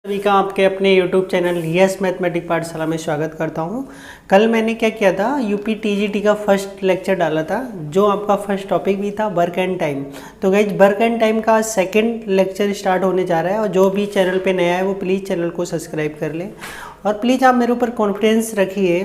सभी का आपके अपने YouTube चैनल यस मैथमेटिक पाठशाला में स्वागत करता हूं। कल मैंने क्या किया था, यूपी टीजीटी का फर्स्ट लेक्चर डाला था, जो आपका फर्स्ट टॉपिक भी था वर्क एंड टाइम। तो गाइज वर्क एंड टाइम का सेकंड लेक्चर स्टार्ट होने जा रहा है और जो भी चैनल पे नया है वो प्लीज़ चैनल को सब्सक्राइब कर ले और प्लीज़ आप मेरे ऊपर कॉन्फिडेंस रखिए,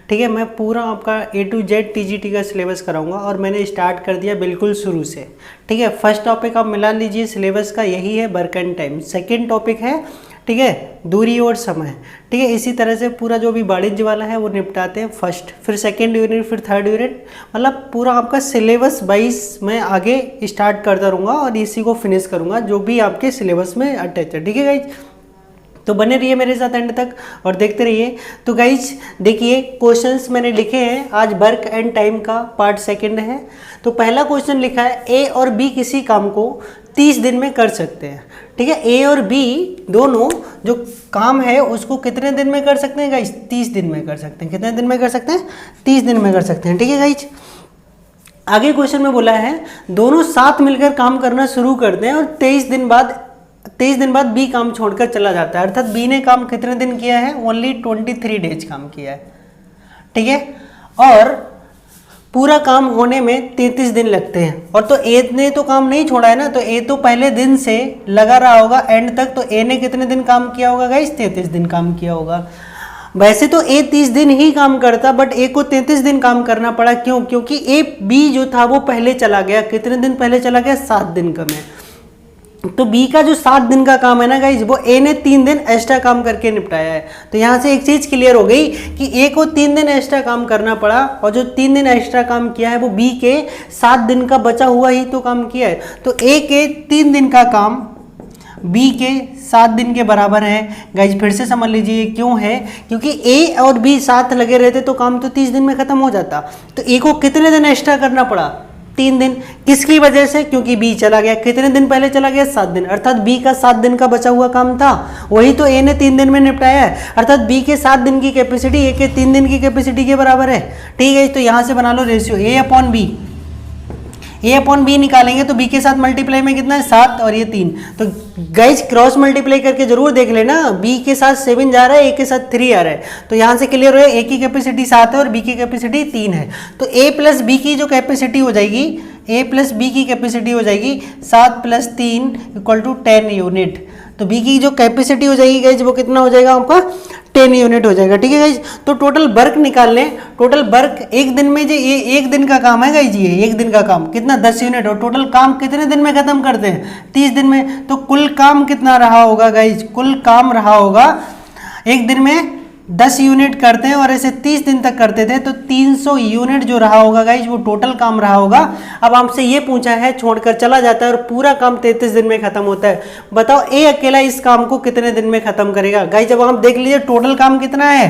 ठीक है। मैं पूरा आपका A to Z टीजीटी का सिलेबस कराऊंगा और मैंने स्टार्ट कर दिया बिल्कुल शुरू से, ठीक है। फर्स्ट टॉपिक आप मिला लीजिए सिलेबस का, यही है work and time. Second topic है, ठीक है, दूरी और समय, ठीक है। इसी तरह से पूरा जो भी वाणिज्य वाला है वो निपटाते हैं फर्स्ट, फिर सेकेंड यूनिट, फिर थर्ड यूनिट, मतलब पूरा आपका सिलेबस वाइज मैं आगे स्टार्ट करता रहूँगा और इसी को फिनिश करूँगा जो भी आपके सिलेबस में अटैच है, ठीक है गाइज। तो बने रहिए मेरे साथ एंड तक और देखते रहिए। तो गाइज देखिए, क्वेश्चंस मैंने लिखे हैं, आज वर्क एंड टाइम का पार्ट सेकंड है। तो पहला क्वेश्चन लिखा है, ए और बी किसी काम को 30 दिन में कर सकते हैं, ठीक है। ए और बी दोनों जो काम है उसको कितने दिन में कर सकते हैं गाइज? 30 दिन में कर सकते हैं। कितने दिन में कर सकते हैं? 30 दिन में कर सकते हैं, ठीक है गाइज। आगे क्वेश्चन में बोला है, दोनों साथ मिलकर काम करना शुरू करते हैं और 23 दिन बाद बी काम छोड़कर चला जाता है। अर्थात बी ने काम कितने दिन किया है? ओनली 23 डेज काम किया है, ठीक है। और पूरा काम होने में 33 दिन लगते हैं। और तो ए ने तो काम नहीं छोड़ा है ना, तो ए तो पहले दिन से लगा रहा होगा एंड तक। तो ए ने कितने दिन काम किया होगा गाइस? 33 दिन काम किया होगा। वैसे तो ए 30 दिन ही काम करता, बट ए को 33 दिन काम करना पड़ा। क्यों? क्योंकि ए बी जो था वो पहले चला गया। कितने दिन पहले चला गया? 7 दिन का में। तो बी का जो 7 दिन का काम है ना गाइज, वो ए ने 3 दिन एक्स्ट्रा काम करके निपटाया है। तो यहाँ से एक चीज क्लियर हो गई कि ए को 3 दिन एक्स्ट्रा काम करना पड़ा और जो 3 दिन एक्स्ट्रा काम किया है वो बी के 7 दिन का बचा हुआ ही तो काम किया है। तो ए के 3 दिन का काम बी के 7 दिन के बराबर है। गाइज फिर से समझ लीजिए क्यों है, क्योंकि ए और बी साथ लगे रहते तो काम तो 30 दिन में खत्म हो जाता। तो ए को कितने दिन एक्स्ट्रा करना पड़ा? 3 दिन। किसकी वजह से? क्योंकि बी चला गया। कितने दिन पहले चला गया? 7 दिन। अर्थात बी का 7 दिन का बचा हुआ काम था, वही तो ए ने 3 दिन में निपटाया है। अर्थात बी के 7 दिन की कैपेसिटी ए के 3 दिन की कैपेसिटी के बराबर है, ठीक है। तो यहां से बना लो ratio A upon B. A upon B निकालेंगे तो बी के साथ मल्टीप्लाई में कितना है? 7 और ये 3। तो गाइज क्रॉस मल्टीप्लाई करके जरूर देख लेना, बी के साथ 7 जा रहा है, ए के साथ 3 आ रहा है। तो यहाँ से क्लियर हो, ए की कैपेसिटी 7 है और बी की कैपेसिटी 3 है। तो ए प्लस बी की जो कैपेसिटी हो जाएगी, ए प्लस बी की कैपेसिटी हो जाएगी 7 + 3 = 10 यूनिट। तो बी की जो कैपेसिटी हो जाएगी गाइज वो कितना हो जाएगा आपका? 10 यूनिट हो जाएगा, ठीक है गाइज। तो टोटल वर्क निकाल लें। टोटल वर्क एक दिन में, जो ये एक दिन का काम है गाइज, ये एक दिन का काम कितना? 10 यूनिट। और टोटल काम कितने दिन में खत्म करते हैं? 30 दिन में। तो कुल काम कितना रहा होगा गाइज? कुल काम रहा होगा, एक दिन में 10 यूनिट करते हैं और ऐसे 30 दिन तक करते थे तो 300 यूनिट जो रहा होगा गाइज वो टोटल काम रहा होगा। अब आपसे ये पूछा है, छोड़कर चला जाता है और पूरा काम 33 दिन में खत्म होता है। बताओ ए अकेला इस काम को कितने दिन में खत्म करेगा? गाइज अब आप देख लीजिए टोटल काम कितना है।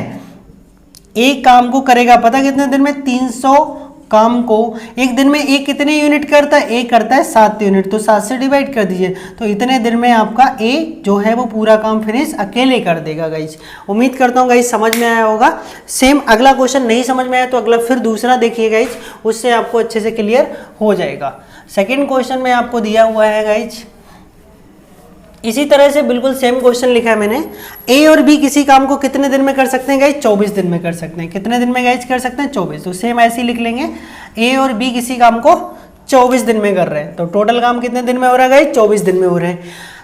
एक काम को करेगा पता कितने दिन में? 300 काम को एक दिन में ए कितने यूनिट करता है? ए करता है 7 यूनिट। तो 7 से डिवाइड कर दीजिए तो इतने दिन में आपका ए जो है वो पूरा काम फिनिश अकेले कर देगा गाइज। उम्मीद करता हूँ गाइज समझ में आया होगा। सेम अगला क्वेश्चन नहीं समझ में आया तो अगला फिर दूसरा देखिए गाइज, उससे आपको अच्छे से क्लियर हो जाएगा। सेकेंड क्वेश्चन में आपको दिया हुआ है गाइज, इसी तरह से बिल्कुल सेम क्वेश्चन लिखा है मैंने। ए और बी किसी काम को कितने दिन में कर सकते हैं गाइज? 24 दिन में कर सकते हैं। कितने दिन में गाइज कर सकते हैं? 24। तो सेम ऐसे ही लिख लेंगे, ए और बी किसी काम को 24 दिन में कर रहे हैं। तो टोटल काम कितने दिन में हो रहा है गाइज? 24 दिन में हो रहे हैं।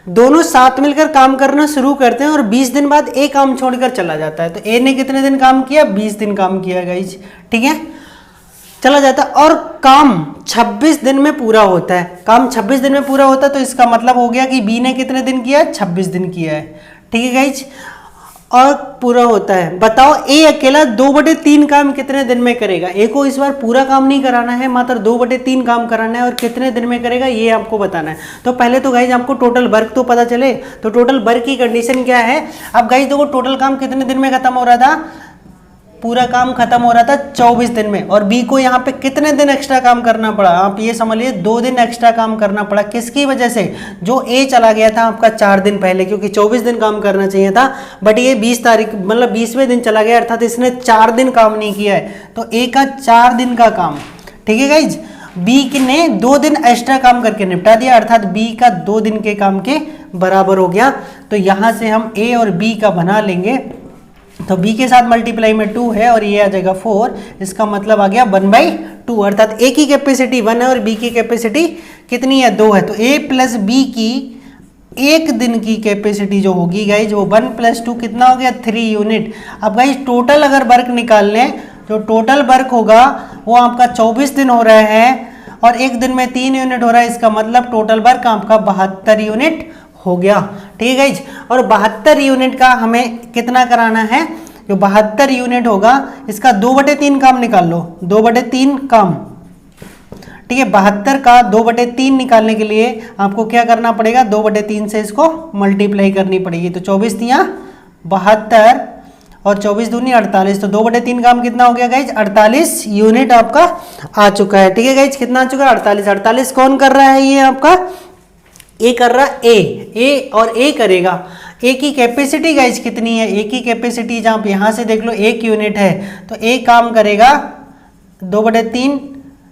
दोनों साथ मिलकर काम करना शुरू करते हैं और 20 दिन बाद ए काम छोड़कर चला जाता है। तो ए ने कितने दिन काम किया? 20 दिन काम किया गाइज, ठीक है, चला जाता है। और काम 26 दिन में पूरा होता है। काम 26 दिन में पूरा होता है तो इसका मतलब हो गया कि बी ने कितने दिन किया है? 26 दिन किया है, ठीक है गाइज, और पूरा होता है। बताओ ए अकेला 2/3 काम कितने दिन में करेगा? ए को इस बार पूरा काम नहीं कराना है, मात्र 2/3 काम कराना है और कितने दिन में करेगा ये आपको बताना है। तो पहले तो गाइज आपको टोटल वर्क तो पता चले। तो टोटल वर्क की कंडीशन क्या है? अब गाइज देखो टोटल काम कितने दिन में खत्म हो रहा था? पूरा काम खत्म हो रहा था 24 दिन में। और बी को यहाँ पे कितने दिन एक्स्ट्रा काम करना पड़ा? आप ये समझ लीजिए 2 दिन एक्स्ट्रा काम करना पड़ा। किसकी वजह से? जो ए चला गया था आपका 4 दिन पहले, क्योंकि 24 दिन काम करना चाहिए था, बट ये 20 तारीख मतलब 20वें दिन चला गया, अर्थात इसने 4 दिन काम नहीं किया है। तो ए का 4 दिन का काम, ठीक है गाइज। बी ने 2 दिन एक्स्ट्रा काम करके निपटा दिया, अर्थात बी का 2 दिन के काम के बराबर हो गया। तो यहाँ से हम ए और बी का बना लेंगे। तो b के साथ मल्टीप्लाई में 2 है और ये आ जाएगा 4, इसका मतलब आ गया 1/2, अर्थात a की कैपेसिटी 1 है और b की कैपेसिटी कितनी है, 2 है। तो a प्लस b की एक दिन की कैपेसिटी जो होगी गाइज वो 1 + 2 कितना हो गया, 3 यूनिट। अब गाइज टोटल अगर वर्क निकाल लें, जो टोटल वर्क होगा वो आपका 24 दिन हो रहा है और एक दिन में 3 यूनिट हो रहा है, इसका मतलब टोटल वर्क आपका 72 यूनिट हो गया। ठीक है गाइज, और 72 यूनिट का हमें कितना कराना है, जो 72 यूनिट होगा इसका 2/3 काम निकाल लो, 2/3 काम। ठीक है, 72 का 2/3 निकालने के लिए आपको क्या करना पड़ेगा, 2/3 से इसको मल्टीप्लाई करनी पड़ेगी। तो 24 तियां 72 और 24 दूनी 48, तो 2/3 काम कितना हो गया गाइज, 48 यूनिट आपका आ चुका है। ठीक है गाइज, कितना आ चुका है, 48। 48 कौन कर रहा है, ये आपका ए कर रहा है, ए और ए करेगा। ए की कैपेसिटी गाइज कितनी है, ए की कैपेसिटी जहाँ आप यहाँ से देख लो 1 यूनिट है, तो ए काम करेगा 2/3,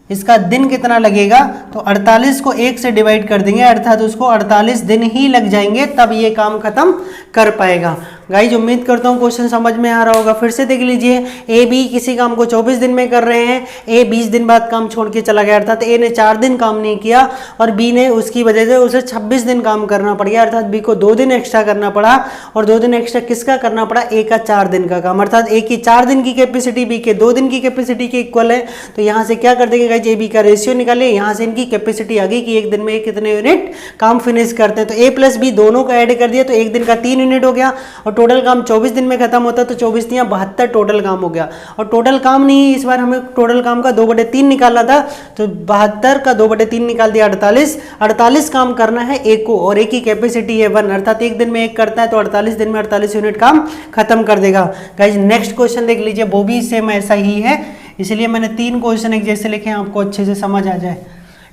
इसका दिन कितना लगेगा, तो 48 को 1 से डिवाइड कर देंगे, अर्थात उसको 48 दिन ही लग जाएंगे, तब ये काम खत्म कर पाएगा। गाइज उम्मीद करता हूँ क्वेश्चन समझ में आ रहा होगा। फिर से देख लीजिए, ए बी किसी काम को 24 दिन में कर रहे हैं, ए 20 दिन बाद काम छोड़ के चला गया, अर्थात ए ने 4 दिन काम नहीं किया और बी ने उसकी वजह से उसे 26 दिन काम करना पड़ गया, अर्थात बी को 2 दिन एक्स्ट्रा करना पड़ा। और 2 दिन एक्स्ट्रा किसका करना पड़ा, ए का 4 दिन का काम, अर्थात ए की 4 दिन की कैपेसिटी बी के 2 दिन की कैपेसिटी के इक्वल है। तो यहाँ से क्या कर देंगे गाइज, ए बी का रेशियो निकाले, यहाँ से इनकी कैपेसिटी आ गई कि एक दिन में कितने यूनिट काम फिनिश करते हैं। तो ए प्लस बी दोनों का ऐड कर दिया तो एक दिन का 3 यूनिट हो गया और टोटल काम 24 दिन में खत्म होता है, तो 24 तियां 72 टोटल काम हो गया। और टोटल काम नहीं, इस बार हमें टोटल काम का 2/3 निकालना था, तो 72 का 2/3 निकाल दिया 48 काम करना है ए को, और ए की कैपेसिटी है 1, अर्थात एक दिन में एक करता है, तो 48 दिन में 48 यूनिट काम खत्म कर देगा। गाइज नेक्स्ट क्वेश्चन देख लीजिए, वो भी सेम ऐसा ही है, इसलिए मैंने 3 क्वेश्चन एक जैसे लिखे हैं, आपको अच्छे से समझ आ जाए।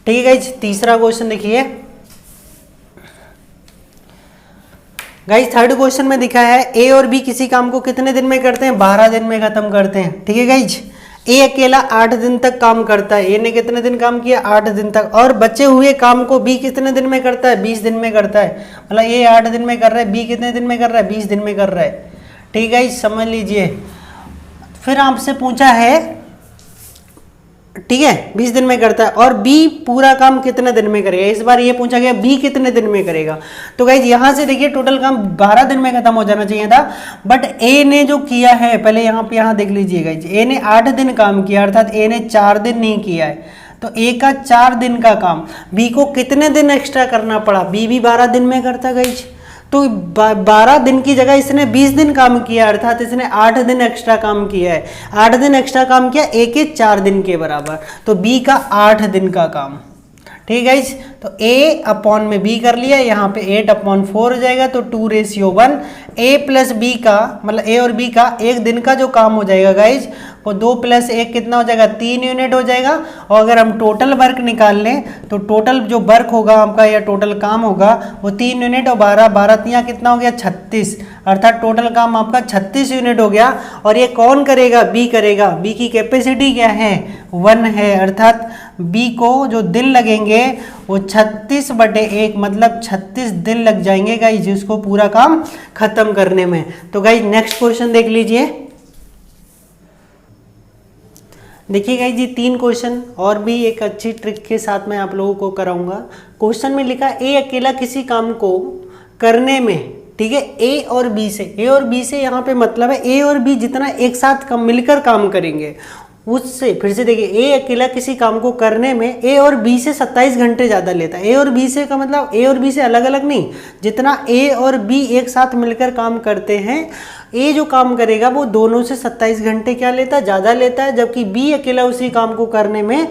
ठीक है गाइज, तीसरा क्वेश्चन देखिए गाइज, थर्ड क्वेश्चन में दिखा है ए और बी किसी काम को कितने दिन में करते हैं, 12 दिन में खत्म करते हैं। ठीक है गाइज, ए अकेला 8 दिन तक काम करता है, ए ने कितने दिन काम किया, 8 दिन तक, और बचे हुए काम को बी कितने दिन में करता है, 20 दिन में करता है। मतलब ए 8 दिन में कर रहा है, बी कितने दिन में कर रहा है, 20 दिन में कर रहा है। ठीक है गाइज, समझ लीजिए। फिर आपसे पूछा है, ठीक है 20 दिन में करता है, और बी पूरा काम कितने दिन में करेगा, इस बार ये पूछा गया बी कितने दिन में करेगा। तो गाइज यहाँ से देखिए टोटल काम 12 दिन में खत्म हो जाना चाहिए था, बट ए ने जो किया है, पहले यहाँ देख लीजिए गाइज, ए ने 8 दिन काम किया, अर्थात ए ने 4 दिन नहीं किया है, तो ए का 4 दिन का काम बी को कितने दिन एक्स्ट्रा करना पड़ा, बी भी 12 दिन में करता गाइज, तो 12 दिन की जगह इसने 20 दिन काम किया, अर्थात इसने 8 दिन एक्स्ट्रा काम किया है। 8 दिन एक्स्ट्रा काम किया, ए के 4 दिन के बराबर, तो बी का 8 दिन का काम। ठीक है गाइज, तो a अपॉन में b कर लिया, यहाँ पे 8/4 हो जाएगा, तो 2:1। a प्लस बी का मतलब a और b का एक दिन का जो काम हो जाएगा गाइज, वो 2 + 1 कितना हो जाएगा, 3 यूनिट हो जाएगा। और अगर हम टोटल वर्क निकाल लें तो टोटल जो वर्क होगा आपका या टोटल काम होगा वो 3 यूनिट और 12 तियां कितना हो गया, 36, अर्थात टोटल काम आपका 36 यूनिट हो गया। और ये कौन करेगा, बी करेगा, बी की कैपेसिटी क्या है, 1 है, अर्थात बी को जो दिन लगेंगे वो 36/1 मतलब 36 दिन लग जाएंगे गाइज जिसको पूरा काम खत्म करने में। तो गाइज नेक्स्ट क्वेश्चन देख लीजिए, देखिए गाइज जी 3 क्वेश्चन और भी एक अच्छी ट्रिक के साथ मैं आप लोगों को कराऊंगा। क्वेश्चन में लिखा ए अकेला किसी काम को करने में, ठीक है, ए और बी से यहाँ पे मतलब है ए और बी जितना एक साथ मिलकर काम करेंगे उससे, फिर से देखिए ए अकेला किसी काम को करने में ए और बी से 27 घंटे ज़्यादा लेता है। ए और बी से का मतलब ए और बी से अलग अलग नहीं, जितना ए और बी एक साथ मिलकर काम करते हैं, ए जो काम करेगा वो दोनों से 27 घंटे क्या लेता है, ज़्यादा लेता है, जबकि बी अकेला उसी काम को करने में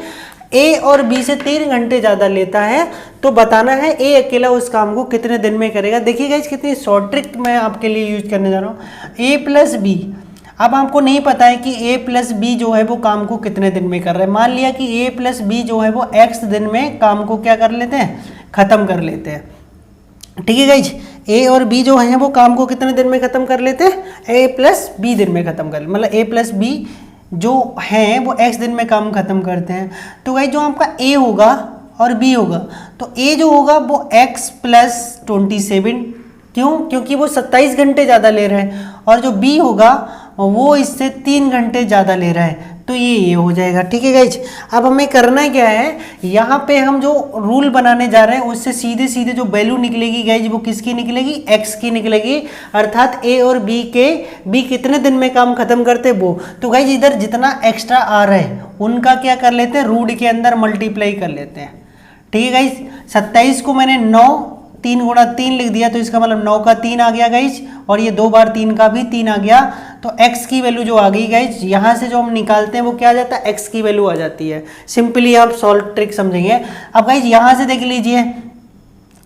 ए और बी से 3 घंटे ज़्यादा लेता है। तो बताना है ए अकेला उस काम को कितने दिन में करेगा। देखिए गाइस कितनी शॉर्ट ट्रिक मैं आपके लिए यूज करने जा रहा हूँ। ए प्लस बी, अब आपको नहीं पता है कि a प्लस बी जो है वो काम को कितने दिन में कर रहा है। मान लिया कि a प्लस बी जो है वो x दिन में काम को क्या कर लेते हैं, ख़त्म कर लेते हैं। ठीक है गाइज, a और b जो है वो काम को कितने दिन में ख़त्म कर लेते हैं, a प्लस बी दिन में ख़त्म कर, मतलब a प्लस बी जो हैं वो x दिन में काम ख़त्म करते हैं। तो गाइज जो आपका a होगा और b होगा, तो a जो होगा वो x प्लस 27 क्यों? क्योंकि वो 27 घंटे ज़्यादा ले रहा है, और जो बी होगा वो इससे 3 घंटे ज़्यादा ले रहा है, तो ये हो जाएगा। ठीक है गाइज, अब हमें करना क्या है, यहाँ पे हम जो रूल बनाने जा रहे हैं उससे सीधे सीधे जो वैल्यू निकलेगी गाइज वो किसकी निकलेगी, एक्स की निकलेगी, अर्थात ए और बी कितने दिन में काम खत्म करते वो। तो गाइज इधर जितना एक्स्ट्रा आ रहा है उनका क्या कर लेते हैं, रूट के अंदर मल्टीप्लाई कर लेते हैं। ठीक है गाइज, 27 को मैंने 9 3 गुणा 3 लिख दिया, तो इसका मतलब 9 का 3 आ गया गाइज, और ये 2 बार 3 का भी 3 आ गया, तो x की वैल्यू जो आ गई गाइज, यहाँ से जो हम निकालते हैं वो क्या आ जाता है, x की वैल्यू आ जाती है। सिंपली आप सॉल्व ट्रिक समझेंगे। अब गाइज यहाँ से देख लीजिए,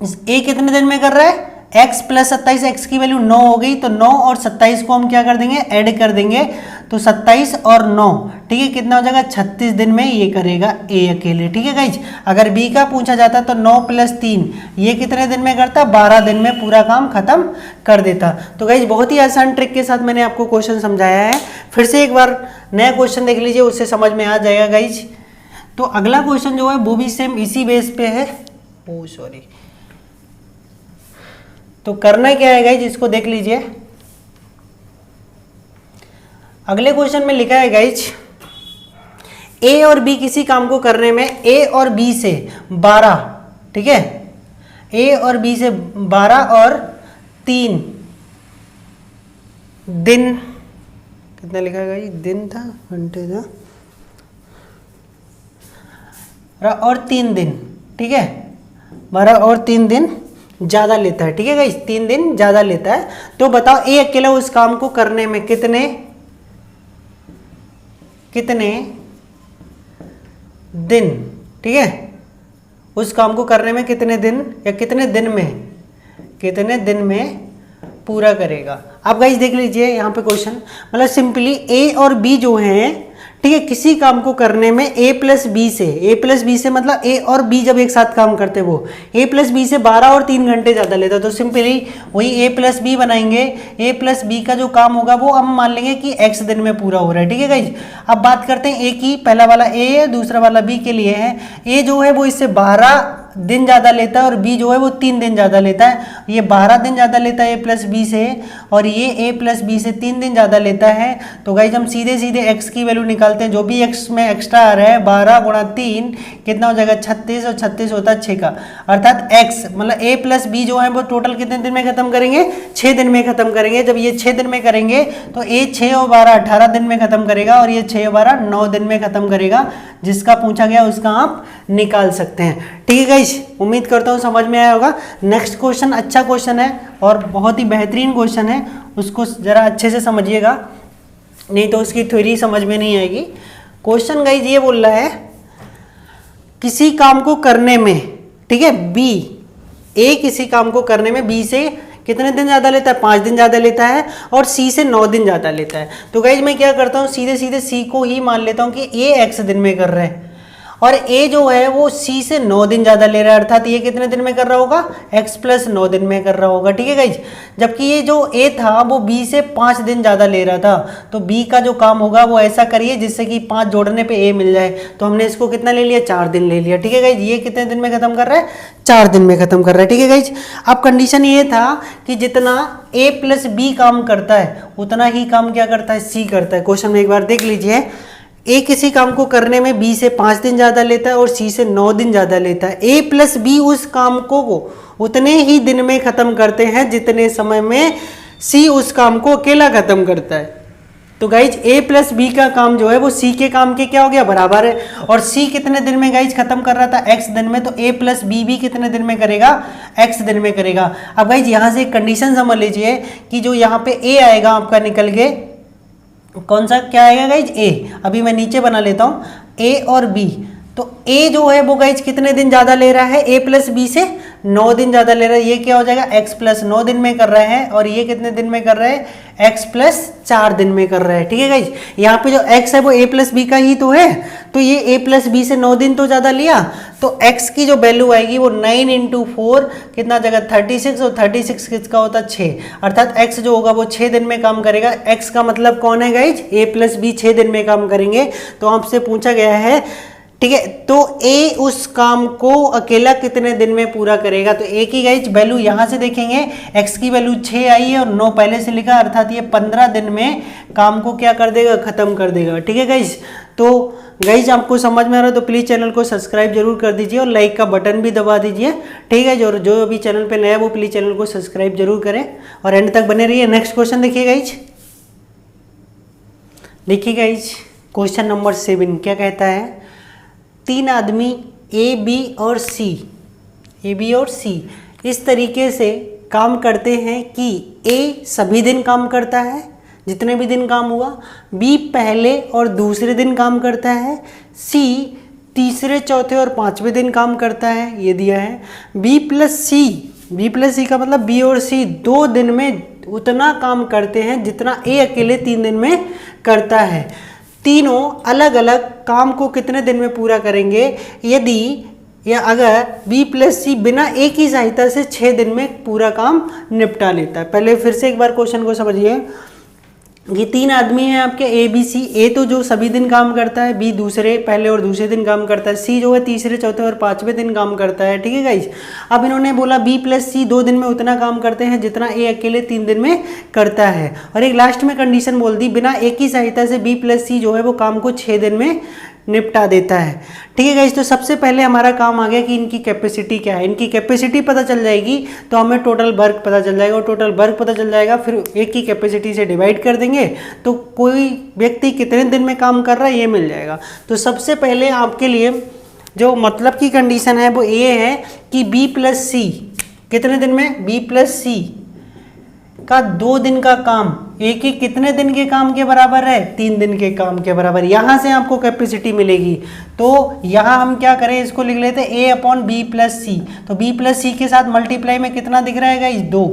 a कितने दिन में कर रहा है, x प्लस 27, x की वैल्यू 9 हो गई, तो 9 और 27 को हम क्या कर देंगे, ऐड कर देंगे, तो 27 और 9, ठीक है, कितना हो जाएगा, 36 दिन में ये करेगा a अकेले। ठीक है गाइज, अगर b का पूछा जाता तो 9 प्लस 3 ये कितने दिन में करता, 12 दिन में पूरा काम खत्म कर देता। तो गाइज बहुत ही आसान ट्रिक के साथ मैंने आपको क्वेश्चन समझाया है। फिर से एक बार नया क्वेश्चन देख लीजिए, उससे समझ में आ जाएगा गाइज। तो अगला क्वेश्चन जो है वो भी सेम इसी बेस पे है। ओ सॉरी, तो करना क्या है गाइज, इसको देख लीजिए। अगले क्वेश्चन में लिखा है गाइज, ए और बी किसी काम को करने में ए और बी से 12, ठीक है, ए और बी से 12 और 3 दिन, कितना लिखा है गाइज, दिन था, घंटे था, और 3 दिन, ठीक है, 12 और 3 दिन ज़्यादा लेता है। ठीक है गाइस, 3 दिन ज़्यादा लेता है। तो बताओ ए अकेला उस काम को करने में कितने दिन, ठीक है, उस काम को करने में कितने दिन या कितने दिन में पूरा करेगा। अब गाइस देख लीजिए यहाँ पे क्वेश्चन, मतलब सिंपली ए और बी जो हैं, ठीक है, किसी काम को करने में ए प्लस बी से मतलब ए और बी जब एक साथ काम करते वो ए प्लस बी से 12 और 3 घंटे ज़्यादा लेता, तो सिंपली वही ए प्लस बी बनाएंगे। ए प्लस बी का जो काम होगा वो हम मान लेंगे कि एक्स दिन में पूरा हो रहा है। ठीक है गाइज, अब बात करते हैं ए की। पहला वाला ए है, दूसरा वाला बी के लिए है। ए जो है वो इससे 12 दिन ज़्यादा लेता है और बी जो है वो 3 दिन ज़्यादा लेता है। ये 12 दिन ज़्यादा लेता है ए प्लस बी से, और ये ए प्लस बी से 3 दिन ज़्यादा लेता है। तो गाइज हम सीधे सीधे एक्स की वैल्यू निकालते हैं, जो भी एक्स में एक्स्ट्रा आ रहा है 12 गुणा 3 कितना हो जाएगा, 36, और 36 होता है 6 का, अर्थात एक्स मतलब ए प्लस बी जो है वो टोटल कितने दिन में खत्म करेंगे, 6 दिन में खत्म करेंगे। जब ये 6 दिन में करेंगे तो ए 6 और 12 18 दिन में खत्म करेगा, और ये 6 और 12 9 दिन में खत्म करेगा। जिसका पूछा गया उसका आप निकाल सकते हैं। ठीक है गाइस, उम्मीद करता हूँ समझ में आया होगा। नेक्स्ट क्वेश्चन अच्छा क्वेश्चन है और बहुत ही बेहतरीन क्वेश्चन है, उसको जरा अच्छे से समझिएगा, नहीं तो उसकी थ्योरी समझ में नहीं आएगी। क्वेश्चन गाइस ये बोल रहा है, किसी काम को करने में, ठीक है, बी ए किसी काम को करने में बी से कितने दिन ज़्यादा लेता है, 5 दिन ज़्यादा लेता है, और सी से 9 दिन ज़्यादा लेता है। तो गाइज मैं क्या करता हूँ, सीधे सीधे सी को ही मान लेता हूँ कि ए एक्स दिन में कर रहा है, और ए जो है वो सी से 9 दिन ज़्यादा ले रहा है, अर्थात ये कितने दिन में कर रहा होगा, एक्स प्लस 9 दिन में कर रहा होगा। ठीक है गाइज, जबकि ये जो ए था वो बी से 5 दिन ज़्यादा ले रहा था, तो बी का जो काम होगा वो ऐसा करिए जिससे कि 5 जोड़ने पे ए मिल जाए। तो हमने इसको कितना ले लिया, 4 दिन ले लिया। ठीक है गाइज, ये कितने दिन में खत्म कर रहा है, 4 दिन में खत्म कर रहा है। ठीक है गाइज, अब कंडीशन ये था कि जितना ए प्लस बी काम करता है उतना ही काम क्या करता है, सी करता है। क्वेश्चन में एक बार देख लीजिए, ए किसी काम को करने में बी से 5 दिन ज़्यादा लेता है और सी से 9 दिन ज़्यादा लेता है। ए प्लस बी उस काम को उतने ही दिन में ख़त्म करते हैं जितने समय में सी उस काम को अकेला ख़त्म करता है। तो गाइज ए प्लस बी का काम जो है वो सी के काम के क्या हो गया, बराबर है, और सी कितने दिन में गाइज खत्म कर रहा था, एक्स दिन में, तो ए प्लस बी भी कितने दिन में करेगा, एक्स दिन में करेगा। अब गाइज यहाँ से एक कंडीशन समझ लीजिए कि जो यहाँ पे ए आएगा आपका निकल के, कौन सा क्या आएगा गाइज, ए। अभी मैं नीचे बना लेता हूँ ए और बी, तो ए जो है वो गाइज कितने दिन ज़्यादा ले रहा है, ए प्लस बी से 9 दिन ज़्यादा ले रहा है। ये क्या हो जाएगा, एक्स प्लस 9 दिन में कर रहा है, और ये कितने दिन में कर रहा है, एक्स प्लस 4 दिन में कर रहा है। ठीक है गाइज, यहाँ पे जो एक्स है वो ए प्लस बी का ही तो है, तो ये ए प्लस बी से 9 दिन तो ज़्यादा लिया, तो एक्स की जो वैल्यू आएगी वो 9 × 4 कितना जगह 36, और 36 किसका होता है 6, अर्थात एक्स जो होगा वो 6 दिन में काम करेगा। एक्स का मतलब कौन है गाइज, ए प्लस बी 6 दिन में काम करेंगे। तो आपसे पूछा गया है ठीक है। तो ए उस काम को अकेला कितने दिन में पूरा करेगा, तो ए की गाइज वैल्यू यहां से देखेंगे, एक्स की वैल्यू 6 आई है और 9 पहले से लिखा, अर्थात ये 15 दिन में काम को क्या कर देगा, खत्म कर देगा। ठीक है गाइज, तो गाइज आपको समझ में आ रहा है तो प्लीज चैनल को सब्सक्राइब जरूर कर दीजिए और लाइक का बटन भी दबा दीजिए। ठीक है, जो अभी चैनल पे नया है वो प्लीज चैनल को सब्सक्राइब जरूर करें और एंड तक बने रहिए। नेक्स्ट क्वेश्चन देखिए गाइज, देखिए गाइज क्वेश्चन नंबर 7 क्या कहता है, 3 आदमी ए बी और सी इस तरीके से काम करते हैं कि ए सभी दिन काम करता है, जितने भी दिन काम हुआ, बी पहले और दूसरे दिन काम करता है, सी तीसरे चौथे और पांचवें दिन काम करता है, ये दिया है। बी प्लस सी का मतलब बी और सी 2 दिन में उतना काम करते हैं जितना ए अकेले 3 दिन में करता है। तीनों अलग अलग काम को कितने दिन में पूरा करेंगे, यदि या अगर बी प्लस सी बिना ए की सहायता से 6 दिन में पूरा काम निपटा लेता है। पहले फिर से एक बार क्वेश्चन को समझिए, ये 3 आदमी हैं आपके ए बी सी। ए तो जो सभी दिन काम करता है, बी दूसरे पहले और दूसरे दिन काम करता है, सी जो है तीसरे चौथे और पांचवें दिन काम करता है। ठीक है गाइज, अब इन्होंने बोला बी प्लस सी 2 दिन में उतना काम करते हैं जितना ए अकेले 3 दिन में करता है, और एक लास्ट में कंडीशन बोल दी, बिना ए की सहायता से बी प्लस सी जो है वो काम को 6 दिन में निपटा देता है। ठीक है गाइस, तो सबसे पहले हमारा काम आ गया कि इनकी कैपेसिटी क्या है। इनकी कैपेसिटी पता चल जाएगी तो हमें टोटल वर्क पता चल जाएगा, और टोटल वर्क पता चल जाएगा फिर एक की कैपेसिटी से डिवाइड कर देंगे तो कोई व्यक्ति कितने दिन में काम कर रहा है ये मिल जाएगा। तो सबसे पहले आपके लिए जो मतलब की कंडीशन है वो ये है कि बी प्लस सी कितने दिन में, बी प्लस सी का 2 दिन का काम ए के कितने दिन के काम के बराबर है, 3 दिन के काम के बराबर। यहां से आपको कैपेसिटी मिलेगी, तो यहां हम क्या करें, इसको लिख लेते हैं ए अपॉन बी प्लस सी। तो बी प्लस सी के साथ मल्टीप्लाई में कितना दिख रहा है गाइस, 2,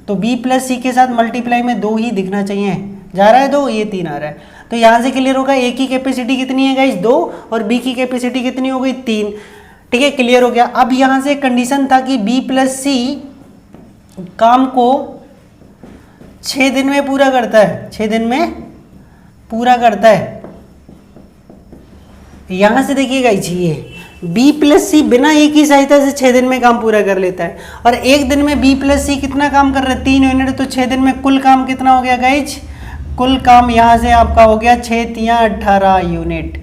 तो बी प्लस सी के साथ मल्टीप्लाई में 2 ही दिखना चाहिए, जा रहा है 2, ये 3 आ रहा है। तो यहां से क्लियर होगा ए की कैपेसिटी कितनी है गाइस 2 और बी की कैपेसिटी कितनी हो गई 3। ठीक है, क्लियर हो गया। अब यहां से कंडीशन था कि बी प्लस सी काम को 6 दिन में पूरा करता है, 6 दिन में पूरा करता है। यहां से देखिएगा ये बी प्लस सी बिना ए की सहायता से 6 दिन में काम पूरा कर लेता है, और एक दिन में बी प्लस सी कितना काम कर रहा है 3 यूनिट, तो 6 दिन में कुल काम कितना हो गया गाइज, कुल काम यहां से आपका हो गया 6 तिया 18 यूनिट।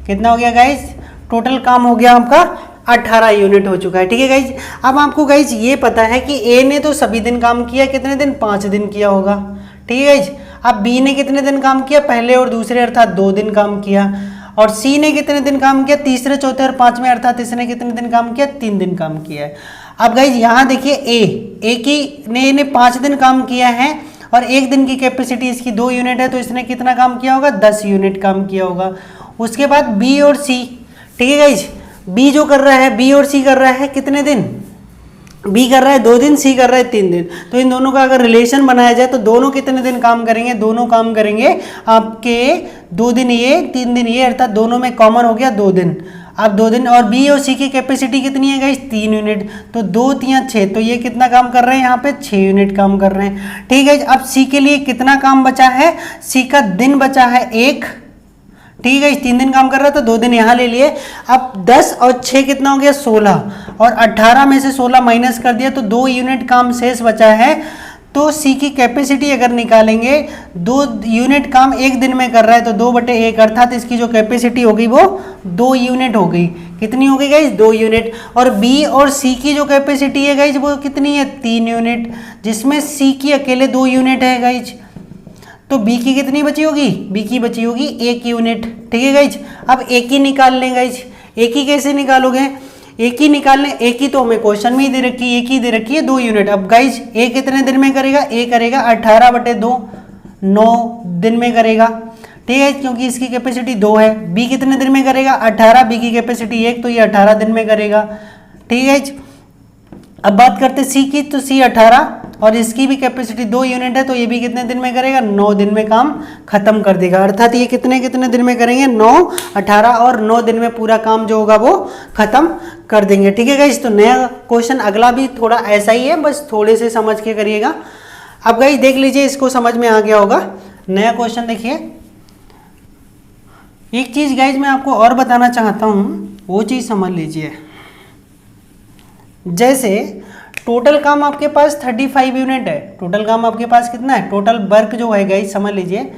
कितना हो गया गाइज, टोटल काम हो गया आपका 18 यूनिट हो चुका है। ठीक है गाइज, अब आपको गाइज ये पता है कि ए ने तो सभी दिन काम किया, कितने दिन, 5 दिन किया होगा। ठीक है गाइज, अब बी ने कितने दिन काम किया, पहले और दूसरे अर्थात 2 दिन काम किया, और सी ने कितने दिन काम किया, तीसरे चौथे और पांचवें अर्थात इसने कितने दिन काम किया, 3 दिन काम किया है। अब गाइज यहाँ देखिए ए की ने 5 दिन काम किया है और एक दिन की कैपेसिटी इसकी 2 यूनिट है, तो इसने कितना काम किया होगा, 10 यूनिट काम किया होगा। उसके बाद बी और सी, ठीक है गाइज, बी जो कर रहा है, बी और सी कर रहा है कितने दिन, बी कर रहा है 2 दिन, सी कर रहा है 3 दिन, तो इन दोनों का अगर रिलेशन बनाया जाए तो दोनों कितने दिन काम करेंगे, दोनों काम करेंगे आपके 2 दिन ये 3 दिन ये, अर्थात दोनों में कॉमन हो गया 2 दिन। अब 2 दिन, और बी और सी की कैपेसिटी कितनी है गाइस 3 यूनिट, तो 2 तिया 6, तो ये कितना काम कर रहे हैं यहाँ पे 6 यूनिट काम कर रहे हैं। ठीक है, अब सी के लिए कितना काम बचा है, सी का दिन बचा है 1। ठीक है, 3 दिन काम कर रहा था, 2 दिन यहाँ ले लिए। अब 10 और 6 कितना हो गया 16, और 18 में से 16 माइनस कर दिया तो 2 यूनिट काम शेष बचा है। तो सी की कैपेसिटी अगर निकालेंगे, 2 यूनिट काम 1 दिन में कर रहा है तो 2/1, अर्थात इसकी जो कैपेसिटी होगी वो 2 यूनिट हो गई। कितनी हो गई गाइज 2 यूनिट। और बी और सी की जो कैपेसिटी है गाइज वो कितनी है 3 यूनिट, जिसमें सी की अकेले 2 यूनिट है गाइज, तो बी की कितनी बची होगी, बी की बची होगी 1 यूनिट। ठीक है गाइज, अब एक ही निकाल लें गाइज, एक ही कैसे निकालोगे, एक ही निकालने, एक ही तो हमें क्वेश्चन में ही दे रखी है, एक ही दे रखी है 2 यूनिट। अब गाइज ए कितने दिन में करेगा, ए करेगा 18/2, 9 दिन में करेगा। ठीक है, क्योंकि इसकी कैपेसिटी 2 है। बी कितने दिन में करेगा 18, बी की कैपेसिटी 1, तो ये 18 दिन में करेगा। ठीक है, अब बात करते सी की, तो सी 18 और इसकी भी कैपेसिटी 2 यूनिट है, तो ये भी कितने दिन में करेगा 9 दिन में काम खत्म कर देगा। अर्थात ये कितने दिन में करेंगे 9, 18 और 9 दिन में पूरा काम जो होगा वो खत्म कर देंगे। ठीक है गाइस, तो नया क्वेश्चन अगला भी थोड़ा ऐसा ही है, बस थोड़े से समझ के करिएगा। अब गाइस देख लीजिए, इसको समझ में आ गया होगा। नया क्वेश्चन देखिए, एक चीज गाइस मैं आपको और बताना चाहता हूं वो चीज़ समझ लीजिए। जैसे टोटल काम आपके पास 35 यूनिट है, टोटल काम आपके पास कितना है, टोटल वर्क जो है गाइस समझ लीजिए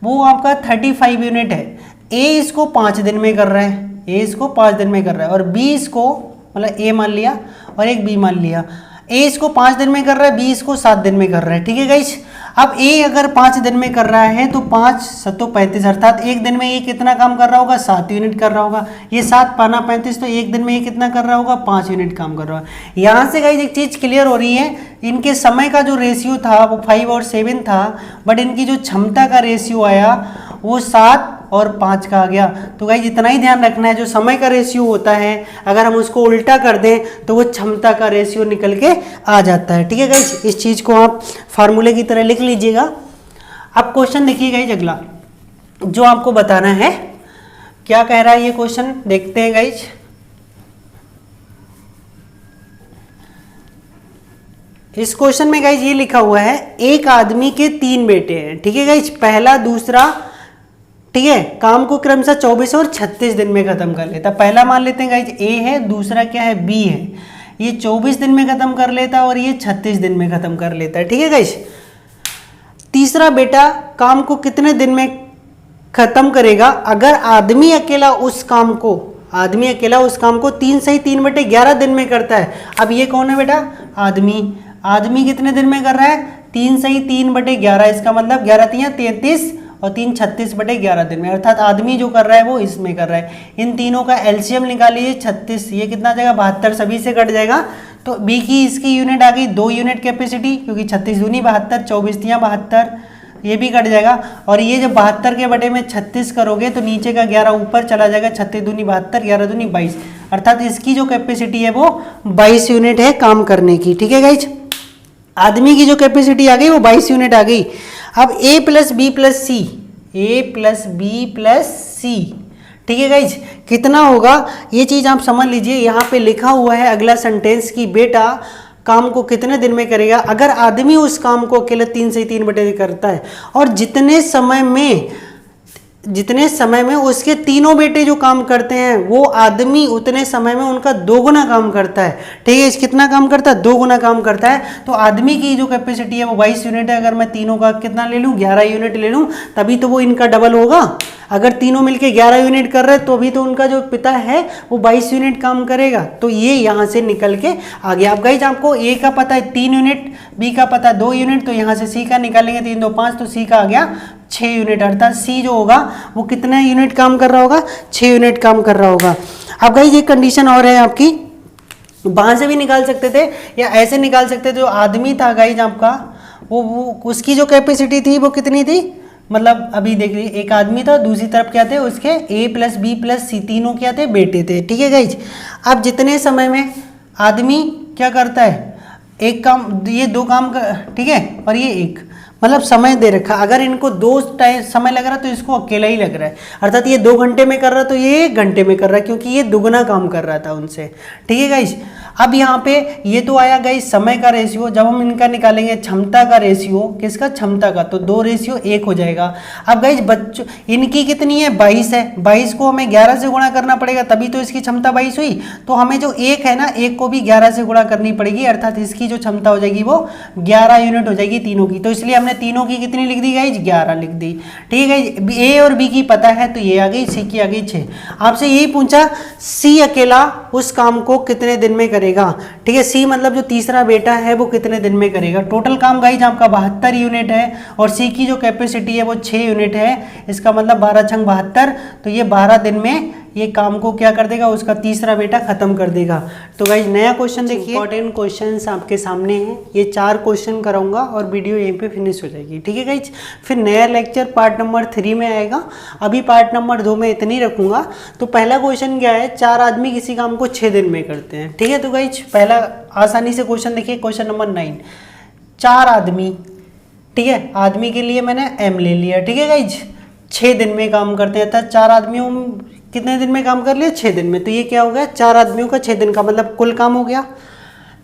वो आपका 35 यूनिट है। ए इसको 5 दिन में कर रहा है, ए इसको 5 दिन में कर रहा है, और बी इसको मतलब ए मान लिया और एक बी मान लिया। ए इसको 5 दिन में कर रहा है, बी इसको 7 दिन में कर रहा है, ठीक है गाइस। अब ए अगर 5 दिन में कर रहा है तो 5 7 35, अर्थात एक दिन में ये कितना काम कर रहा होगा, 7 यूनिट कर रहा होगा। ये 7 पाना 35, तो एक दिन में ये कितना कर रहा होगा, 5 यूनिट काम कर रहा है। यहाँ से गाइस एक चीज़ क्लियर हो रही है, इनके समय का जो रेशियो था वो 5 और 7 था, बट इनकी जो क्षमता का रेशियो आया वो 7 और 5 का आ गया। तो गाइस इतना ही ध्यान रखना है, जो समय का रेशियो होता है अगर हम उसको उल्टा कर दें तो वो क्षमता का रेशियो निकल के आ जाता है, ठीक है गाइस। इस चीज़ को आप फार्मूले की तरह लिख लीजिएगा। अब क्वेश्चन देखिए गाइस, अगला जो आपको बताना है क्या कह रहा है ये क्वेश्चन, देखते हैं गाइस। इस क्वेश्चन में गाइस ये लिखा हुआ है, एक आदमी के 3 बेटे हैं, ठीक है गाइस, पहला दूसरा, ठीक है, काम को क्रमशः 24 और 36 दिन में खत्म कर लेता। पहला मान लेते हैं गाइस ए है, दूसरा क्या है बी है, ये 24 दिन में खत्म कर लेता और ये 36 दिन में खत्म कर लेता है, ठीक है गाइस। तीसरा बेटा काम को कितने दिन में खत्म करेगा अगर आदमी अकेला उस काम को 3 से 3/11 दिन में करता है। अब ये कौन है बेटा, आदमी कितने दिन में कर रहा है, 3 से 3/11, इसका मतलब 11 3 33 और 3 36/11 दिन में, अर्थात आदमी जो कर रहा है वो इसमें कर रहा है। इन तीनों का एलसीएम निकालिए 36, ये कितना जाएगा 72, सभी से कट जाएगा। तो बी की इसकी यूनिट आ गई 2 यूनिट कैपेसिटी, क्योंकि 36 दूनी 72, 24 तियाँ 72, ये भी कट जाएगा। और ये जब 72 के बटे में 36 करोगे तो नीचे का 11 ऊपर चला जाएगा, 36 दूनी 72, 11 दूनी 22, अर्थात इसकी जो कैपेसिटी है वो 22 यूनिट है काम करने की, ठीक है गाइज। आदमी की जो कैपेसिटी आ गई वो 22 यूनिट आ गई। अब A प्लस बी प्लस सी, ठीक है गाइज, कितना होगा ये चीज़ आप समझ लीजिए। यहाँ पे लिखा हुआ है अगला सेंटेंस की बेटा काम को कितने दिन में करेगा अगर आदमी उस काम को अकेले 3 से 3/3 करता है, और जितने समय में उसके तीनों बेटे जो काम करते हैं वो आदमी उतने समय में उनका 2 गुना काम करता है, ठीक है। कितना काम करता है, 2 गुना काम करता है। तो आदमी की जो कैपेसिटी है वो 22 यूनिट है, अगर मैं तीनों का कितना ले लूँ 11 यूनिट ले लूँ, तभी तो वो इनका डबल होगा। अगर तीनों मिलके 11 यूनिट कर रहे हैं तो अभी तो उनका जो पिता है वो 22 यूनिट काम करेगा। तो ये यहाँ से निकल के आ गया। अब गाइस आपको ए का पता है 3 यूनिट, बी का पता 2 यूनिट, तो यहाँ से सी का निकालेंगे 3 2 5, तो सी का आ गया 6 यूनिट, अर्थात सी जो होगा वो कितने यूनिट काम कर रहा होगा, 6 यूनिट काम कर रहा होगा। अब गाइस ये कंडीशन और है आपकी, वहाँ से भी निकाल सकते थे या ऐसे निकाल सकते थे। जो आदमी था गाइस आपका वो उसकी जो कैपेसिटी थी वो कितनी थी, मतलब अभी देख लीजिए एक आदमी था, दूसरी तरफ क्या थे उसके A प्लस बी प्लस सी, तीनों क्या थे, बेटे थे, ठीक है गाइज। अब जितने समय में आदमी क्या करता है, एक काम, ये 2 काम का, ठीक है, और ये एक, मतलब समय दे रखा। अगर इनको 2 टाइम समय लग रहा है तो इसको अकेला ही लग रहा है, अर्थात ये 2 घंटे में कर रहा है तो ये 1 घंटे में कर रहा है, क्योंकि ये दुगना काम कर रहा था उनसे, ठीक है गाइज। अब यहाँ पे ये तो आया गाइज समय का रेशियो, जब हम इनका निकालेंगे क्षमता का रेशियो, किसका, क्षमता का, तो 2 रेशियो 1 हो जाएगा। अब गाइज बच्चों इनकी कितनी है, 22 है, 22 को हमें 11 से गुणा करना पड़ेगा तभी तो इसकी क्षमता 22 हुई। तो हमें जो 1 है ना, 1 को भी 11 से गुणा करनी पड़ेगी, अर्थात इसकी जो क्षमता हो जाएगी वो 11 यूनिट हो जाएगी तीनों की। तो इसलिए हमने तीनों की कितनी लिख दी गाइज, 11 लिख दी, ठीक है गाइज। ए और बी की पता है तो ये आ गई, सी की आ गई 6। आपसे यही पूछा सी अकेला उस काम को कितने दिन में करेगा, ठीक है। सी मतलब जो तीसरा बेटा है वो कितने दिन में करेगा। टोटल काम गाइज आपका 72 यूनिट है और सी की जो कैपेसिटी है वो 6 यूनिट है, इसका मतलब 12 छंग 72, तो ये 12 दिन में ये काम को क्या कर देगा, उसका तीसरा बेटा खत्म कर देगा। तो गाइज नया क्वेश्चन देखिए, इंपॉर्टेंट क्वेश्चंस आपके सामने हैं, ये 4 क्वेश्चन कराऊंगा और वीडियो यहीं पे फिनिश हो जाएगी, ठीक है गाइज। फिर नया लेक्चर पार्ट नंबर 3 में आएगा, अभी पार्ट नंबर 2 में इतनी रखूंगा। तो पहला क्वेश्चन क्या है, 4 आदमी किसी काम को 6 दिन में करते हैं, ठीक है। तो गाइज पहला आसानी से क्वेश्चन देखिए, क्वेश्चन नंबर 9, 4 आदमी, ठीक है, आदमी के लिए मैंने एम ले लिया, ठीक है गाइज, 6 दिन में काम करते हैं, तो 4 आदमियों कितने दिन में काम कर लिया, 6 दिन में। तो ये क्या हो गया, 4 आदमियों का 6 दिन का मतलब कुल काम हो गया।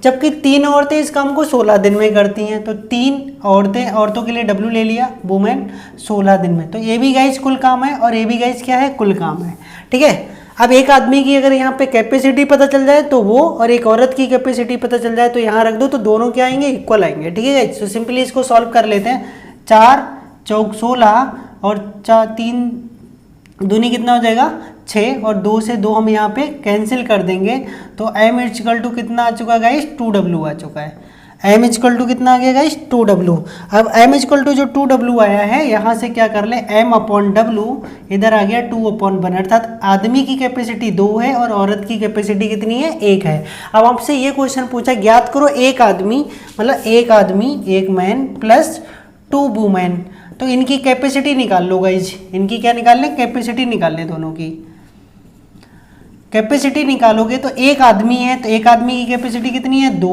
जबकि 3 औरतें इस काम को 16 दिन में करती हैं, तो 3 औरतों के लिए डब्ल्यू ले लिया, वुमेन 16 दिन में। तो ये भी गाइज कुल काम है और ये भी गाइज क्या है, कुल काम है, ठीक है। अब एक आदमी की अगर यहाँ पे कैपेसिटी पता चल जाए तो वो, और एक औरत की कैपेसिटी पता चल जाए तो यहाँ रख दो, तो दोनों क्या आएंगे, इक्वल आएंगे। ठीक है गाइस, तो सिंपली इसको सॉल्व कर लेते हैं। 4 चौक 16 और 3 दूनी कितना हो जाएगा 6, और 2 से 2 हम यहाँ पे कैंसिल कर देंगे। तो m इक्वल टू कितना आ चुका गाइस, 2w आ चुका है। m इक्वल टू कितना आ गया गाइस, 2w। अब m इक्वल टू जो 2w आया है, यहाँ से क्या कर ले, m अपॉन w इधर आ गया 2/1, अर्थात आदमी की कैपेसिटी 2 है और औरत की कैपेसिटी कितनी है, 1 है। अब आपसे ये क्वेश्चन पूछा, ज्ञात करो एक आदमी, मतलब एक आदमी, एक मैन प्लस 2 वुमेन, तो इनकी कैपेसिटी निकाल लो गाइज। इनकी क्या निकाल लें, कैपेसिटी निकाल लें, दोनों की कैपेसिटी निकालोगे तो एक आदमी है, तो एक आदमी की कैपेसिटी कितनी है, 2,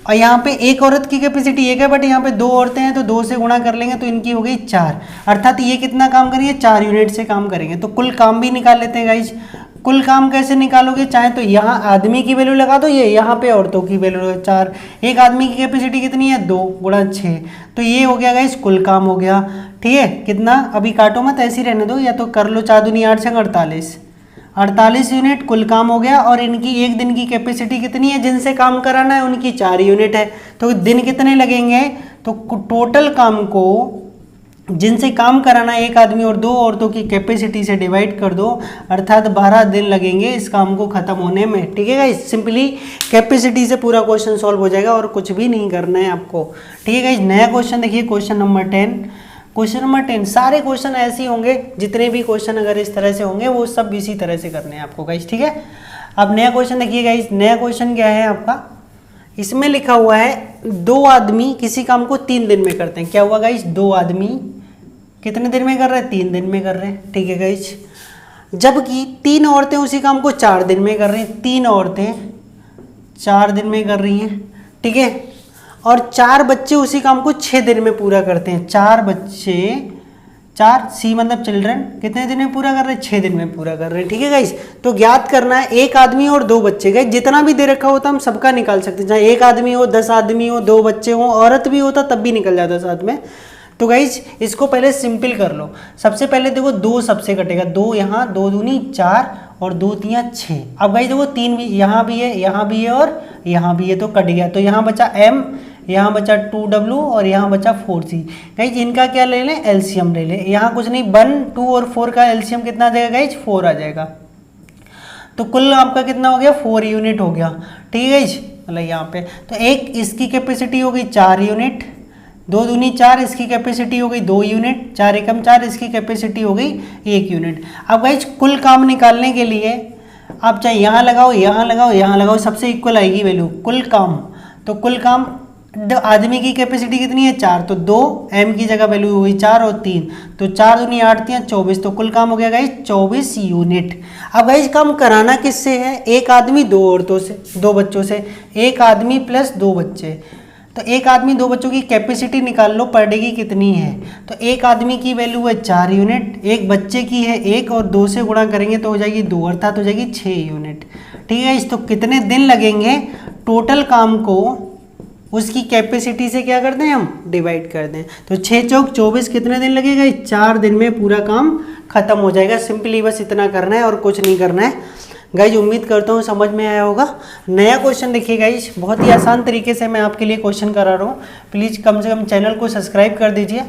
और यहाँ पे एक औरत की कैपेसिटी 1 है, बट यहाँ पे 2 औरतें हैं, तो 2 से गुणा कर लेंगे तो इनकी हो गई 4, अर्थात ये कितना काम करेंगे, 4 यूनिट से काम करेंगे। तो कुल काम भी निकाल लेते हैं गाइज। कुल काम कैसे निकालोगे, चाहे तो यहाँ आदमी की वैल्यू लगा दो, ये यहाँ पे औरतों की वैल्यू 4, एक आदमी की कैपेसिटी कितनी है, 2 गुणा 6, तो ये हो गया गाइज कुल काम हो गया। ठीक है, कितना, अभी काटो मत, ऐसे ही रहने दो, या तो कर लो 4 दूनी 8 छंग 48 यूनिट कुल काम हो गया। और इनकी एक दिन की कैपेसिटी कितनी है, जिनसे काम कराना है उनकी 4 यूनिट है, तो दिन कितने लगेंगे, तो टोटल काम को जिनसे काम कराना है एक आदमी और 2 औरतों की कैपेसिटी से डिवाइड कर दो, अर्थात 12 दिन लगेंगे इस काम को खत्म होने में। ठीक है गाइस, सिंपली कैपेसिटी से पूरा क्वेश्चन सॉल्व हो जाएगा और कुछ भी नहीं करना है आपको। ठीक है गाइस, नया क्वेश्चन देखिए, क्वेश्चन नंबर 10। क्वेश्चन नंबर 10, सारे क्वेश्चन ऐसे ही होंगे, जितने भी क्वेश्चन अगर इस तरह से होंगे वो सब इसी तरह से करने हैं आपको गाइस। ठीक है, अब नया क्वेश्चन देखिए गाइस। नया क्वेश्चन क्या है आपका, इसमें लिखा हुआ है 2 आदमी किसी काम को 3 दिन में करते हैं। क्या हुआ गाइस, 2 आदमी कितने दिन में कर रहे हैं, 3 दिन में कर रहे हैं। ठीक है गाइस, जबकि 3 औरतें उसी काम को 4 दिन में कर रही हैं। 3 औरतें 4 दिन में कर रही हैं। ठीक है, और 4 बच्चे उसी काम को 6 दिन में पूरा करते हैं। 4 बच्चे, 4 सी मतलब चिल्ड्रन, कितने दिन में पूरा कर रहे हैं, 6 दिन में पूरा कर रहे हैं। ठीक है गाइस, तो ज्ञात करना है एक आदमी और 2 बच्चे। गाइस जितना भी दे रखा होता हम सबका निकाल सकते हैं, चाहे एक आदमी हो, 10 आदमी हो, 2 बच्चे हो, औरत भी होता तब भी निकल जाता साथ में। तो गाइज इसको पहले सिंपल कर लो। सबसे पहले देखो 2 सबसे कटेगा, 2 यहाँ, 2 दूनी 4 और 2 तिया 6। अब गाइज देखो 3 भी यहाँ भी है, यहाँ भी है और यहाँ भी है, तो कट गया। तो यहाँ बचा m, यहाँ बचा 2w और यहाँ बचा 4c। गाइज इनका क्या ले लें, एलसीएम ले लें। यहाँ कुछ नहीं, 1, 2 और 4 का एलसीएम कितना आ जाएगा गाइज, 4 आ जाएगा। तो कुल आपका कितना हो गया, 4 यूनिट हो गया। ठीक है गाइज, मतलब यहाँ पे तो एक इसकी कैपेसिटी हो गई 4 यूनिट, 2 दूनी 4, इसकी कैपेसिटी हो गई 2 यूनिट, 4 एकम 4, इसकी कैपेसिटी हो गई 1 यूनिट। अब गाइज कुल काम निकालने के लिए आप चाहे यहाँ लगाओ, यहाँ लगाओ, यहाँ लगाओ, सबसे इक्वल आएगी वैल्यू कुल काम। तो कुल काम, आदमी की कैपेसिटी कितनी है 4, तो 2 m की जगह वैल्यू हुई 4 और 3, तो 4 दूनी 8 3 24, तो कुल काम हो गया गाइज 24 यूनिट। अब गाइज काम कराना किससे है, एक आदमी 2 औरतों से, 2 बच्चों से, एक आदमी प्लस 2 बच्चे। तो एक आदमी 2 बच्चों की कैपेसिटी निकाल लो पर डे की कितनी है। तो एक आदमी की वैल्यू है 4 यूनिट, एक बच्चे की है 1 और 2 से गुणा करेंगे तो हो जाएगी 2, अर्थात हो जाएगी 6 यूनिट। ठीक है, तो कितने दिन लगेंगे, टोटल काम को उसकी कैपेसिटी से क्या करते हैं हम, डिवाइड कर दें। तो 6 चौक 24 कितने दिन लगेगा, 4 दिन में पूरा काम खत्म हो जाएगा। सिंपली बस इतना करना है और कुछ नहीं करना है। गाइज उम्मीद करता हूँ समझ में आया होगा। नया क्वेश्चन देखिए गाइज, बहुत ही आसान तरीके से मैं आपके लिए क्वेश्चन करा रहा हूँ। प्लीज़ कम से कम चैनल को सब्सक्राइब कर दीजिए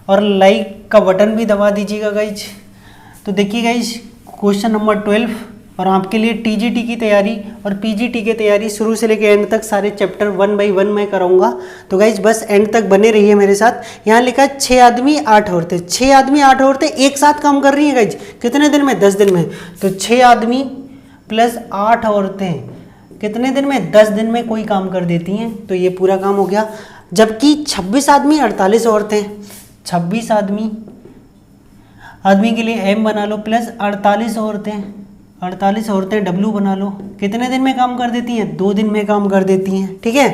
और लाइक का बटन भी दबा दीजिएगा गाइज। तो देखिए गाइज क्वेश्चन नंबर 12, और आपके लिए टीजीटी की तैयारी और पीजीटी की तैयारी शुरू से लेकर एंड तक सारे चैप्टर 1 बाई 1 मैं कराऊंगा। तो गाइज बस एंड तक बने रहिए मेरे साथ। यहाँ लिखा है 6 आदमी 8 औरतें, 6 आदमी 8 औरतें एक साथ काम कर रही हैं गाइज, कितने दिन में, 10 दिन में। तो 6 आदमी प्लस 8 औरतें कितने दिन में, 10 दिन में कोई काम कर देती हैं, तो ये पूरा काम हो गया। जबकि 26 आदमी 48 औरतें, 26 आदमी के लिए m बना लो प्लस 48 औरतें w बना लो, कितने दिन में काम कर देती हैं, 2 दिन में काम कर देती हैं। ठीक है,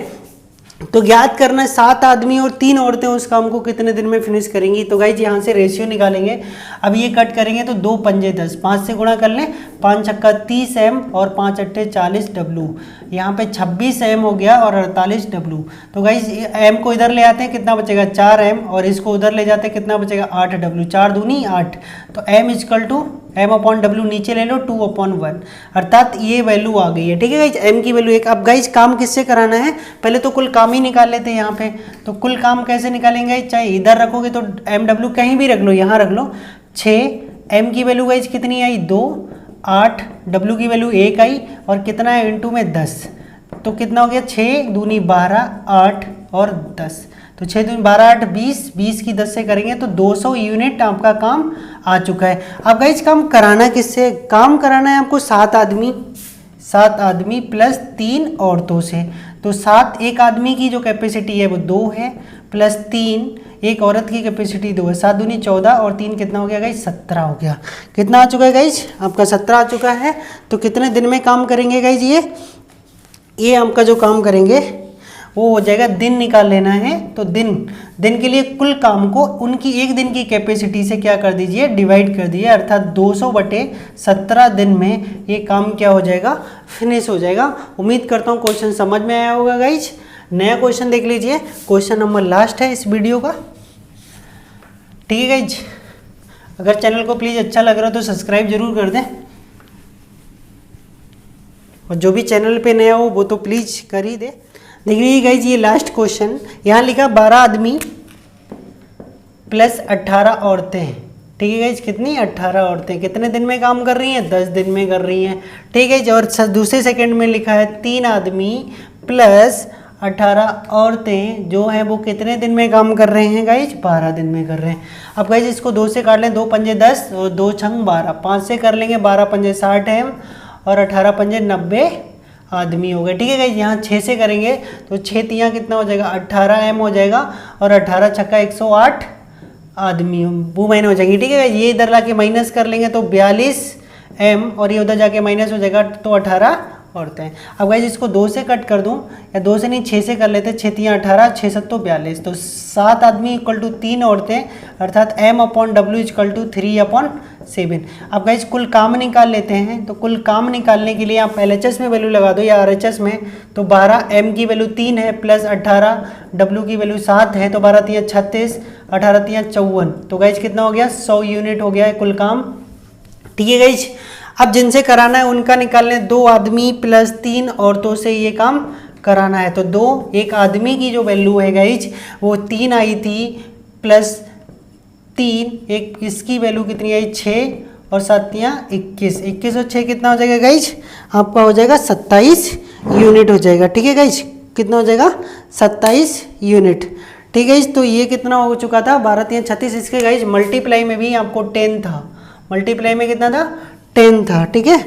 तो ज्ञात करना है 7 आदमी और 3 औरतें उस काम को कितने दिन में फिनिश करेंगी। तो गाइज यहाँ से रेशियो निकालेंगे, अब ये कट करेंगे तो 2 पंजे 10, 5 से गुणा कर लें, 5 छक्का 30 m और 5 अट्ठे 40 w। यहाँ पे 26 m हो गया और 48 w। तो गाइज m को इधर ले आते हैं, कितना बचेगा 4 m, और इसको उधर ले जाते हैं, कितना बचेगा 8 w, 4 दूनी 8। तो m इक्वल टू m/w नीचे ले लो 2/1, अर्थात ये वैल्यू आ गई है। ठीक है गाइज, m की वैल्यू 1। अब गाइज काम किससे कराना है, पहले तो कुल काम ही निकाल लेते हैं यहाँ पे। तो कुल काम कैसे निकालेंगे, चाहे इधर रखोगे तो mw कहीं भी रख लो, यहाँ रख लो। 6 m की वैल्यू गाइज कितनी आई 2, 8 w की वैल्यू 1 आई, और कितना है इंटू में 10। तो कितना हो गया 6 दूनी 12, 8 और 10। तो 6 दूनी 12, 8 20, 20 की 10 से करेंगे तो 200 यूनिट आपका काम आ चुका है। अब गाइज काम कराना किससे, काम कराना है आपको 7 आदमी प्लस 3 औरतों से। तो 7 एक आदमी की जो कैपेसिटी है वो 2 है, प्लस 3 एक औरत की कैपेसिटी 2 है। 7 दूनी 14 और 3 कितना हो गया गाइज 17 हो गया। कितना आ चुका है गाइज आपका 17 आ चुका है। तो कितने दिन में काम करेंगे गाइज, ये आपका जो काम करेंगे वो हो जाएगा, दिन निकाल लेना है। तो दिन के लिए कुल काम को उनकी एक दिन की कैपेसिटी से क्या कर दीजिए, डिवाइड कर दीजिए, अर्थात 200/17 दिन में ये काम क्या हो जाएगा, फिनिश हो जाएगा। उम्मीद करता हूँ क्वेश्चन समझ में आया होगा गाइज। नया क्वेश्चन देख लीजिए, क्वेश्चन नंबर लास्ट है इस वीडियो का। ठीक है गाइज, अगर चैनल को प्लीज़ अच्छा लग रहा हो तो सब्सक्राइब जरूर कर दें, और जो भी चैनल पे नया हो वो तो प्लीज़ कर ही दे। देख लीजिए गाइज, ये लास्ट क्वेश्चन यहाँ लिखा 12 आदमी प्लस 18 औरतें। ठीक है गाइज, कितनी 18 औरतें कितने दिन में काम कर रही हैं, 10 दिन में कर रही हैं। ठीक है, और दूसरे सेकंड में लिखा है 3 आदमी प्लस 18 औरतें जो हैं वो कितने दिन में काम कर रहे हैं गाइज, 12 दिन में कर रहे हैं। अब गाइज इसको 2 से काट लें, 2 पंजे 10 और 2 छंग 12, 5 से कर लेंगे, 12 पंजे 60 है और 18 पंजे 90 आदमी हो गए। ठीक है गाइज, यहाँ 6 से करेंगे तो 6 तियाँ कितना हो जाएगा 18 m हो जाएगा, और 18 छक्का 108 आदमी वो महीने हो जाएंगे। ठीक है गाइज, ये इधर ला के माइनस कर लेंगे तो 42 m, और ये उधर जाके माइनस हो जाएगा तो 18 औरतें। अब गाइज इसको 2 से कट कर दूं, या 2 से नहीं 6 से कर लेते, 6 तियाँ 18, 6 सत्तो 42। तो 7 आदमी इक्वल टू 3 औरतें, अर्थात m/w इक्वल टू 3/7। अब गाइज कुल काम निकाल लेते हैं। तो कुल काम निकालने के लिए आप LHS में वैल्यू लगा दो या RHS में। तो 12 m की वैल्यू 3 है, प्लस 18 w की वैल्यू 7 है, तो 12 तियाँ 36, 18 तियाँ 54। तो गाइज कितना हो गया 100 यूनिट हो गया है कुल काम। ठीक है गाइज, अब जिनसे कराना है उनका निकालने, 2 आदमी प्लस 3 औरतों से ये काम कराना है। तो 2 एक आदमी की जो वैल्यू है गाइज वो 3 आई थी, प्लस 3 एक इसकी वैल्यू कितनी आई 6, और 7 तियाँ 21, 21 और 6 कितना हो जाएगा गाइज आपका हो जाएगा 27 यूनिट हो जाएगा। ठीक है गाइज, कितना हो जाएगा 27 यूनिट। ठीक है गाइज, तो ये कितना हो चुका था 12 तियाँ 36। इसके गाइज मल्टीप्लाई में भी आपको 10 था, मल्टीप्लाई में कितना था 10 था। ठीक है,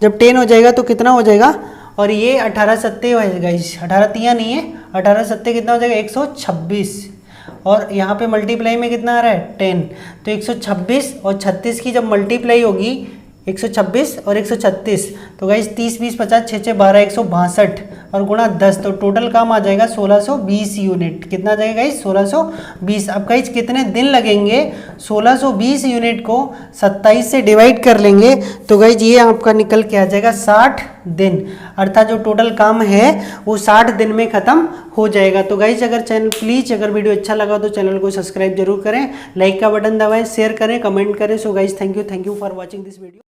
जब 10 हो जाएगा तो कितना हो जाएगा, और ये 18 सत्ते है गाइस, 18 तियाँ नहीं है, 18 सत्ते कितना हो जाएगा 126, और यहाँ पे मल्टीप्लाई में कितना आ रहा है 10। तो 126 और 36 की जब मल्टीप्लाई होगी 126 और 136, तो गाइस 30 20 50 6 6 12 162 और गुणा 10, तो टोटल काम आ जाएगा 1620 यूनिट। कितना आ जाएगा गाइस 1620। अब गाइस कितने दिन लगेंगे, 1620 यूनिट को 27 से डिवाइड कर लेंगे तो गाइस ये आपका निकल के आ जाएगा 60 दिन, अर्थात जो टोटल काम है वो 60 दिन में ख़त्म हो जाएगा। तो गाइस अगर अगर वीडियो अच्छा लगा तो चैनल को सब्सक्राइब जरूर करें, लाइक का बटन दबाएं, शेयर करें, कमेंट करें। So guys thank you for watching this video.